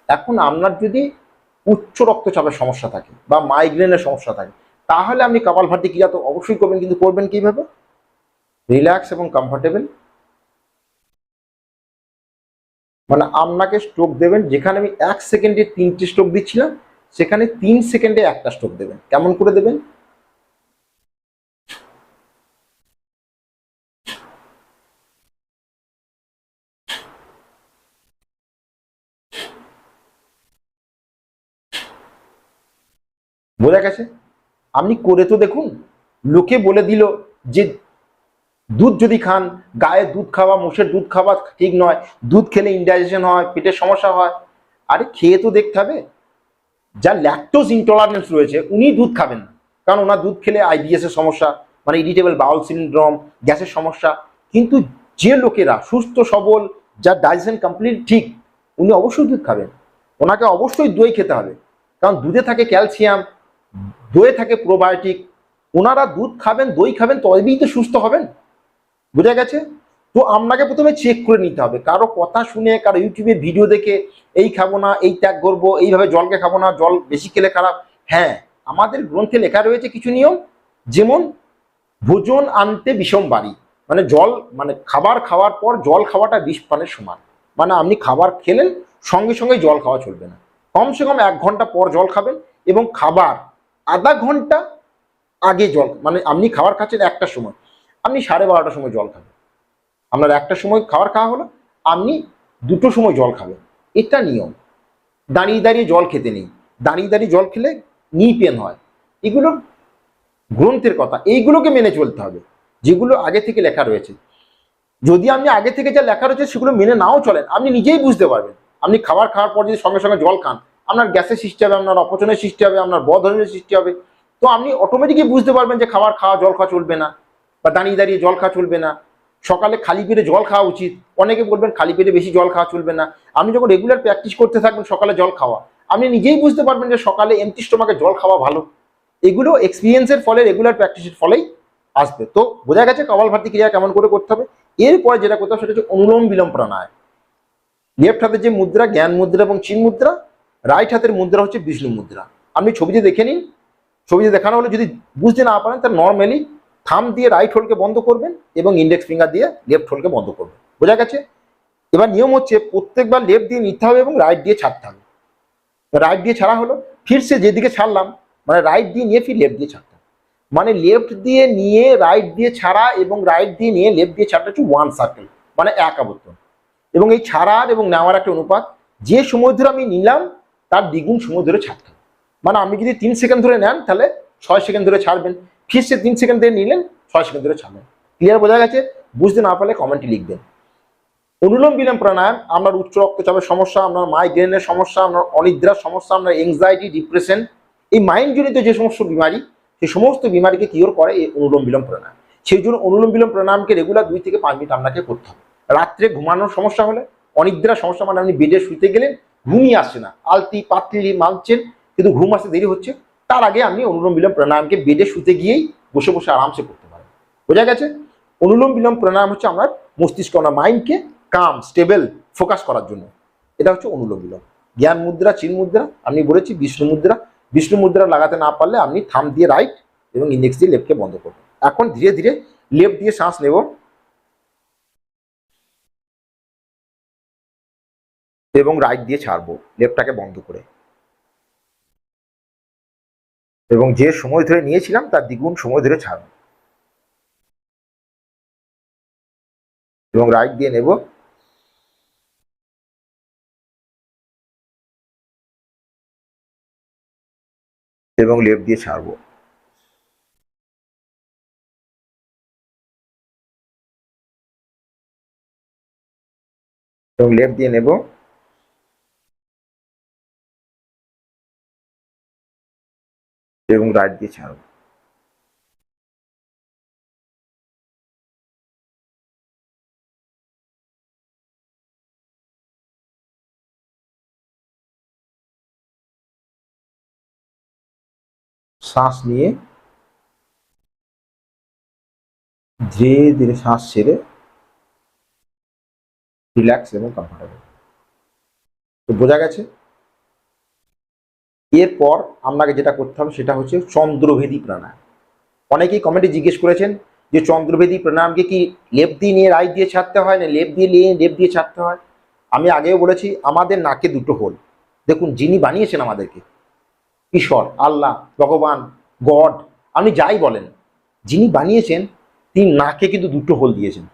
এখন আপনার যদি উচ্চ রক্তচাপের সমস্যা থাকে বা মাইগ্রেনের সমস্যা থাকে, তাহলে আপনি কপালভাতি ক্রিয়া তো অবশ্যই করবেন, কিন্তু করবেন কিভাবে? রিল্যাক্স এবং কমফোর্টেবল। মানে আপনাকে স্ট্রোক দেবেন, যেখানে আমি 1 সেকেন্ডে 3টে স্ট্রোক দিচ্ছিলাম, সেখানে 3 সেকেন্ডে 1টা স্ট্রোক দেবেন। কেমন করে দেবেন? বোঝা গেছে? আপনি করে তো দেখুন। লোকে বলে দিল যে দুধ যদি খান, গায়ে দুধ খাওয়া, মোষের দুধ খাওয়া ঠিক নয়, দুধ খেলে ইনডাইজেশন হয়, পেটের সমস্যা হয়। আরে খেয়ে তো দেখতে হবে। যার ল্যাকটোজ ইনটলারেন্স রয়েছে উনি দুধ খাবেন না, কারণ ওনার দুধ খেলে আইবিএস এর সমস্যা, মানে ইরিটেবল বাউল সিনড্রোম, গ্যাসের সমস্যা। কিন্তু যে লোকেরা সুস্থ সবল, যার ডাইজেশন কমপ্লিট ঠিক, উনি অবশ্যই দুধ খাবেন। ওনাকে অবশ্যই দই খেতে হবে, কারণ দুধে থাকে ক্যালসিয়াম, দইয়ে থাকে প্রোবায়োটিক। ওনারা দুধ খাবেন, দই খাবেন, তবেই তো সুস্থ হবেন। বোঝা গেছে? তো আপনাকে প্রথমে চেক করে নিতে হবে। কারো কথা শুনে, কারো ইউটিউবে ভিডিও দেখে এই খাবো না, এই ত্যাগ করবো, এইভাবে জলকে খাবো না, জল বেশি খেলে খারাপ। হ্যাঁ, আমাদের গ্রন্থে লেখা রয়েছে কিছু নিয়ম, যেমন ভোজন আনতে বিষম বাড়ি, মানে জল, মানে খাবার খাওয়ার পর জল খাওয়াটা বিষ পানের সমান। মানে আপনি খাবার খেলেন, সঙ্গে সঙ্গে জল খাওয়া চলবে না। কমসে কম 1 ঘন্টা পর জল খাবেন, এবং খাবার আধা ঘন্টা আগে জল, মানে আপনি খাবার খাচ্ছেন 1টার সময়, আপনি 12:30টার সময় জল খাবেন। আপনার 1টার সময় খাবার খাওয়া হলো, আপনি 2টোর সময় জল খাবেন। এটা নিয়ম। দাঁড়িয়ে দাঁড়িয়ে জল খেতে নেই। দাঁড়িয়ে দাঁড়িয়ে জল খেলে নি পেন হয়। এগুলো গ্রন্থের কথা, এইগুলোকে মেনে চলতে হবে, যেগুলো আগে থেকে লেখা রয়েছে। যদি আপনি আগে থেকে যা লেখা রয়েছে সেগুলো মেনে নাও চলেন, আপনি নিজেই বুঝতে পারবেন। আপনি খাবার খাওয়ার পর যদি সঙ্গে সঙ্গে জল খান, আপনার গ্যাসের সৃষ্টি হবে, আপনার অপচনের সৃষ্টি হবে, আপনার বদহজমের সৃষ্টি হবে। তো আপনি অটোমেটিকই বুঝতে পারবেন যে খাবার খাওয়া, জল খাওয়া চলবে না, বা দাঁড়িয়ে দাঁড়িয়ে জল খাওয়া চলবে না। সকালে খালি পেটে জল খাওয়া উচিত। অনেকে বলবেন খালি পেটে বেশি জল খাওয়া চলবে না। আপনি যখন রেগুলার প্র্যাকটিস করতে থাকবেন সকালে জল খাওয়া, আপনি নিজেই বুঝতে পারবেন যে সকালে এমটি স্টোমাকে জল খাওয়া ভালো। এগুলো এক্সপিরিয়েন্সের ফলে, রেগুলার প্র্যাকটিসের ফলেই আসবে। তো বোঝা গেছে কপালভাতি ক্রিয়া কেমন করে করতে হবে। এরপরে যেটা করতে হবে সেটা হচ্ছে অনুলোম বিলোম প্রাণায়াম। লেফট হাতের যে মুদ্রা, জ্ঞান মুদ্রা এবং চিন মুদ্রা, রাইট হাতের মুদ্রা হচ্ছে বিষ্ণু মুদ্রা। আপনি ছবিতে দেখে নিন। ছবিতে দেখানো হলে যদি বুঝতে না পারেন, তাহলে নর্মালি থাম দিয়ে রাইট হোলকে বন্ধ করবেন এবং ইন্ডেক্স ফিঙ্গার দিয়ে লেফট হোলকে বন্ধ করবেন। বোঝা গেছে? এবার নিয়ম হচ্ছে প্রত্যেকবার লেফট দিয়ে নিতে হবে এবং রাইট দিয়ে ছাড়তে হবে। রাইট দিয়ে ছাড়া হলো, ফির সে যেদিকে ছাড়লাম, মানে রাইট দিয়ে নিয়ে ফির লেফট দিয়ে ছাড়তে হবে। মানে লেফট দিয়ে নিয়ে রাইট দিয়ে ছাড়া এবং রাইট দিয়ে নিয়ে লেফট দিয়ে ছাড়টা হচ্ছে ওয়ান সার্কেল, মানে এক আবর্তন। এবং এই ছাড়ার এবং নেওয়ার একটা অনুপাত, যে সময় ধরে আমি নিলাম তার দ্বিগুণ সময় ধরে ছাড়তে হবে। মানে আপনি যদি 3 সেকেন্ড ধরে নেন, তাহলে 6 সেকেন্ড ধরে ছাড়বেন। ফির সে 3 সেকেন্ড ধরে নিলেন, 6 সেকেন্ড ধরে ছাড়বেন। ক্লিয়ার? বোঝা গেছে? বুঝতে না পারলে কমেন্টে লিখবেন। অনুলোম বিলোম প্রাণায়াম আপনার উচ্চ রক্তচাপের সমস্যা, আপনার মাইগ্রেনের সমস্যা, আপনার অনিদ্রার সমস্যা, আপনার এংজাইটি, ডিপ্রেশন, এই মাইন্ড জনিত যে সমস্ত বিমারি, সেই সমস্ত বিমারিকে কিওর করে এই অনুলোম বিলোম প্রাণায়াম। সেই জন্য অনুলোম বিলোম প্রাণায়ামকে রেগুলার 2 থেকে 5 মিনিট আপনাকে করতে হবে। রাত্রে ঘুমানোর সমস্যা হলে, অনিদ্রার সমস্যা, মানে আপনি বেডে শুতে গেলেন, ঘুমই আসছে না, আলতি পাতলি মানছেন কিন্তু ঘুম আসতে দেরি হচ্ছে, তার আগে আপনি অনুলোম বিলোম প্রাণায়ামকে বেডে শুতে গিয়েই বসে বসে আরামসে করতে পারেন। বোঝা গেছে? অনুলোম বিলোম প্রাণায়াম হচ্ছে আমার মস্তিষ্ক, আমার মাইন্ডকে কাম, স্টেবল, ফোকাস করার জন্য। এটা হচ্ছে অনুলোম বিলোম। জ্ঞান মুদ্রা, চিন মুদ্রা, আমি বলেছি বিষ্ণু মুদ্রা। বিষ্ণু মুদ্রা লাগাতে না পারলে আপনি থাম দিয়ে রাইট এবং ইন্ডেক্স দিয়ে লেফটকে বন্ধ করবেন। এখন ধীরে ধীরে লেফট দিয়ে শ্বাস নেব এবং রাইট দিয়ে ছাড়বো, লেফটটাকে বন্ধ করে। এবং যে সময় ধরে নিয়েছিলাম তার দ্বিগুণ সময় ধরে ছাড়বো, এবং রাইট দিয়ে নেব এবং লেফট দিয়ে ছাড়বো। এবং লেফট দিয়ে নেব এবং রাইট দিয়ে ছাড়বো। শ্বাস নিয়ে ধীরে ধীরে শ্বাস ছেড়ে রিল্যাক্স এবং কমফোর্টেবল। তো বোঝা গেছে? এরপর আপনাকে যেটা করতে হবে সেটা হচ্ছে চন্দ্রভেদী প্রাণায়াম। অনেকেই কমেন্টে জিজ্ঞেস করেছেন যে চন্দ্রভেদী প্রাণায়ামকে কি লেপ দিয়ে নিয়ে রাইট দিয়ে ছাড়তে হয় না লেপ দিয়ে নিয়ে লেপ দিয়ে ছাড়তে হয়? আমি আগেও বলেছি আমাদের নাকে দুটো হোল। দেখুন, যিনি বানিয়েছেন আমাদেরকে, ঈশ্বর, আল্লাহ, ভগবান, গড, আপনি যাই বলেন, যিনি বানিয়েছেন তিনি নাকে কিন্তু দুটো হোল দিয়েছেন।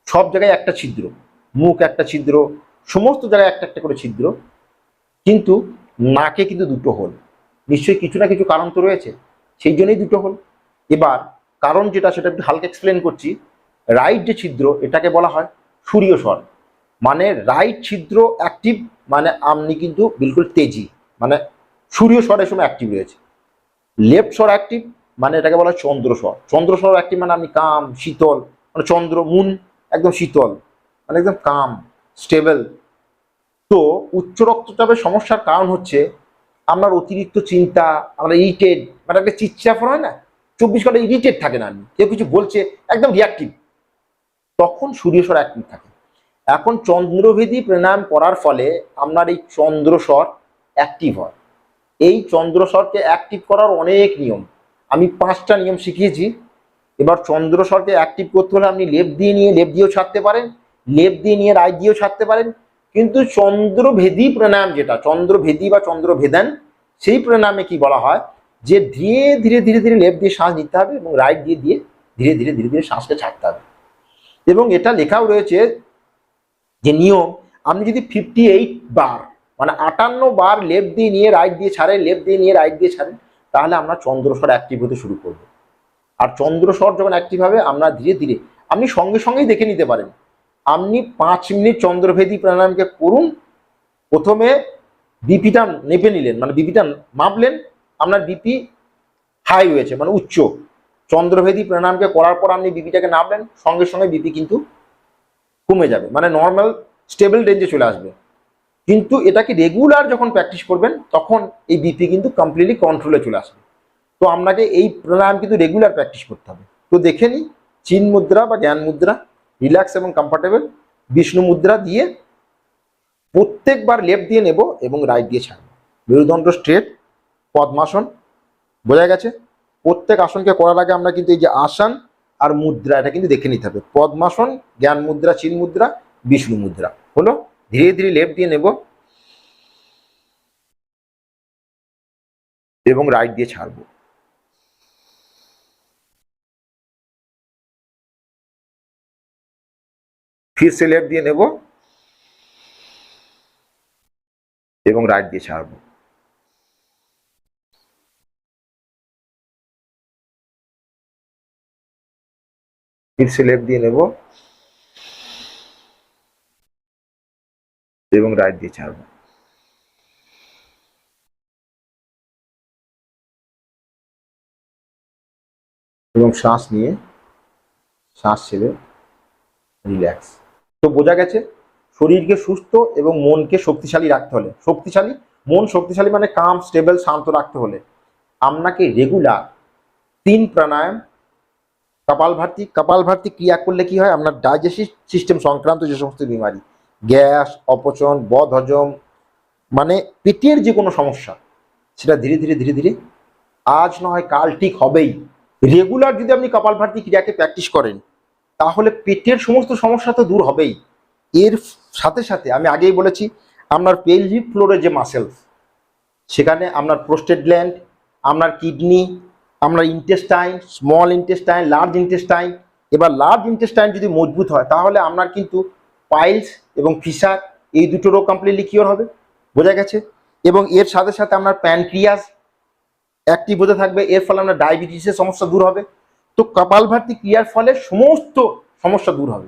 সব জায়গায় একটা ছিদ্র, মুখ একটা ছিদ্র, সমস্ত জায়গায় একটা একটা করে ছিদ্র, কিন্তু নাকে কিন্তু দুটো হোল। নিশ্চয়ই কিছু না কিছু কারণ তো রয়েছে, সেই জন্যই দুটো হোল। এবার কারণ যেটা সেটা একটু হালকা এক্সপ্লেন করছি। রাইট যে ছিদ্র এটাকে বলা হয় সূর্য স্বর, মানে রাইট ছিদ্র অ্যাক্টিভ, মানে আপনি কিন্তু বিলকুল তেজি, মানে সূর্য স্বরের সময় অ্যাক্টিভ রয়েছে। লেফট স্বর অ্যাক্টিভ, মানে এটাকে বলা হয় চন্দ্র স্বর। চন্দ্র স্বর অ্যাক্টিভ মানে আপনি কাম, শীতল, মানে চন্দ্র মুন একদম শীতল, মানে একদম কাম, স্টেবল। তো উচ্চ রক্তচাপের সমস্যার কারণ হচ্ছে আপনার অতিরিক্ত চিন্তা, আমরা ইরিটেড, মানে একটা চিৎচাফর হয় না, 24 ঘন্টা ইরিটেড থাকে না, আপনি কেউ কিছু বলছে একদম রিয়াক্টিভ, তখন সূর্যস্বর অ্যাক্টিভ থাকে। এখন চন্দ্রভেদী প্রাণায়াম করার ফলে আপনার এই চন্দ্রস্বর অ্যাক্টিভ হয়। এই চন্দ্রস্বরকে অ্যাক্টিভ করার অনেক নিয়ম, আমি 5টা নিয়ম শিখিয়েছি। এবার চন্দ্রস্বরকে অ্যাক্টিভ করতে হলে আপনি লেফট দিয়ে নিয়ে লেফট দিয়েও ছাড়তে পারেন, লেফট দিয়ে নিয়ে রাইট দিয়েও ছাড়তে পারেন। কিন্তু চন্দ্রভেদী প্রাণায়াম, যেটা চন্দ্রভেদী বা চন্দ্রভেদান, সেই প্রাণায়ামে কি বলা হয় যে ধীরে ধীরে ধীরে ধীরে লেফট দিয়ে শ্বাস নিতে হবে এবং রাইট দিয়ে দিয়ে ধীরে ধীরে ধীরে ধীরে শ্বাসকে ছাড়তে হবে। এবং এটা লেখাও রয়েছে যে নিয়ম, আপনি যদি 58 বার, মানে 58 বার লেফট দিয়ে নিয়ে রাইট দিয়ে ছাড়েন, লেফট দিয়ে নিয়ে রাইট দিয়ে ছাড়েন, তাহলে আমরা চন্দ্রস্বর অ্যাক্টিভ হতে শুরু করবো। আর চন্দ্রস্বর যখন অ্যাক্টিভ হবে আমরা ধীরে ধীরে, আপনি সঙ্গে সঙ্গেই দেখে নিতে পারেন। আপনি 5 মিনিট চন্দ্রভেদী প্রাণায়ামকে করুন। প্রথমে বিপিটা নেপে নিলেন, মানে বিপিটা মাপলেন, আপনার বিপি হাই হয়েছে, মানে উচ্চ। চন্দ্রভেদী প্রাণায়ামকে করার পর আপনি বিপিটাকে নামলেন, সঙ্গে সঙ্গে বিপি কিন্তু কমে যাবে, মানে নর্মাল স্টেবল রেঞ্জে চলে আসবে। কিন্তু এটাকে রেগুলার যখন প্র্যাকটিস করবেন তখন এই বিপি কিন্তু কমপ্লিটলি কন্ট্রোলে চলে আসবে। তো আপনাকে এই প্রাণায়াম কিন্তু রেগুলার প্র্যাকটিস করতে হবে। তো দেখে নিই, চিন মুদ্রা বা জ্ঞান মুদ্রা, রিল্যাক্স এবং কমফর্টেবল, বিষ্ণু মুদ্রা দিয়ে প্রত্যেকবার লেফট দিয়ে নেব এবং রাইট দিয়ে ছাড়বো। মেরুদণ্ড স্ট্রেট, পদ্মাসন, বোঝা গেছে? প্রত্যেক আসনকে করার আগে আমরা কিন্তু এই যে আসন আর মুদ্রা এটা কিন্তু দেখে নিতে হবে। পদ্মাসন, জ্ঞান মুদ্রা, চিন মুদ্রা, বিষ্ণু মুদ্রা হলো। ধীরে ধীরে লেফট দিয়ে নেব এবং রাইট দিয়ে ছাড়বো। फिर से लेफ्ट দিয়ে নেব এবং রাইট দিয়ে ছাড়বো। फिर से लेफ्ट দিয়ে নেব এবং রাইট দিয়ে ছাড়বো। এবং শ্বাস নিয়ে শ্বাস ছেড়ে রিল্যাক্স। তো বোঝা গেছে, শরীরকে সুস্থ এবং মনকে শক্তিশালী রাখতে হলে, শক্তিশালী মন, শক্তিশালী মানে কাম, স্টেবল, শান্ত রাখতে হলে আপনাকে রেগুলার 3 প্রাণায়াম, কপালভাতি ক্রিয়া করলে কি হয়, আপনার ডাইজেস্টিভ সিস্টেম সংক্রান্ত যে সমস্ত বিমারি, গ্যাস, অপচন, বদহজম, মানে পেটের যে কোনো সমস্যা, সেটা ধীরে ধীরে ধীরে ধীরে আজ নয় কাল ঠিক হবেই। রেগুলার যদি আপনি কপালভাতি ক্রিয়াকে প্র্যাকটিস করেন তাহলে পেটের সমস্ত সমস্যা তো দূর হবেই। এর সাথে সাথে আমি আগেই বলেছি, আপনার পেলভিক ফ্লোরের যে মাসেলস, সেখানে আপনার প্রোস্টেট গ্ল্যান্ড, আপনার কিডনি, আপনার intestine, small intestine, large intestine. এবার লার্জ ইন্টেস্টাইন যদি মজবুত হয় তাহলে আপনার কিন্তু পাইলস এবং ফিসার, এই দুটোরও কমপ্লিটলি কিওর হবে। বোঝা গেছে? এবং এর সাথে সাথে আপনার প্যানক্রিয়াস অ্যাক্টিভ হতে থাকবে, এর ফলে আপনার ডায়াবেটিসের সমস্যা দূর হবে। তো কপালভাতি ক্রিয়ার ফলে সমস্ত সমস্যা দূর হবে।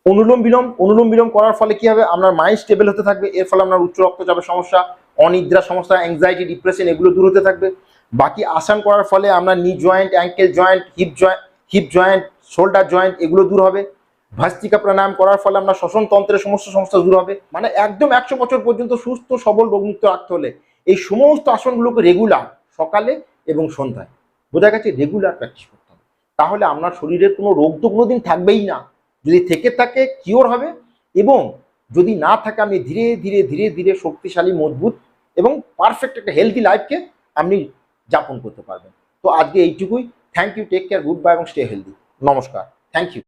অনুলোম বিলোম করার ফলে কি হবে, আপনার মাইন্ড স্টেবল হতে থাকবে, এর ফলে আপনার উচ্চ রক্তচাপের সমস্যা, অনিদ্রা সমস্যা, অ্যাংজাইটি, ডিপ্রেশন এগুলো দূর হতে থাকবে। বাকি আসন করার ফলে আপনার knee joint, ankle joint, hip joint, shoulder joint এগুলো দূর হবে। ভাস্তিকা প্রাণায়াম করার ফলে আপনার শ্বসন তন্ত্রের সমস্যা দূর হবে। মানে একদম 100 বছর পর্যন্ত সুস্থ সবল রোগমুক্ত রাখতে হলে এই সমস্ত আসনগুলোকে রেগুলার সকালে এবং সন্ধ্যায়, বোঝা গেছে, রেগুলার প্র্যাকটিস করতে হবে। তাহলে আপনার শরীরের কোনো রোগ তো কোনোদিন থাকবেই না, যদি থেকে থাকে কিওর হবে। এবং যদি না থাকে আপনি ধীরে ধীরে ধীরে ধীরে শক্তিশালী, মজবুত এবং পারফেক্ট একটা হেলদি লাইফকে আপনি যাপন করতে পারবেন। তো আজকে এইটুকুই। Thank you, take care, goodbye এবং স্টে হেলদি। নমস্কার, থ্যাংক ইউ।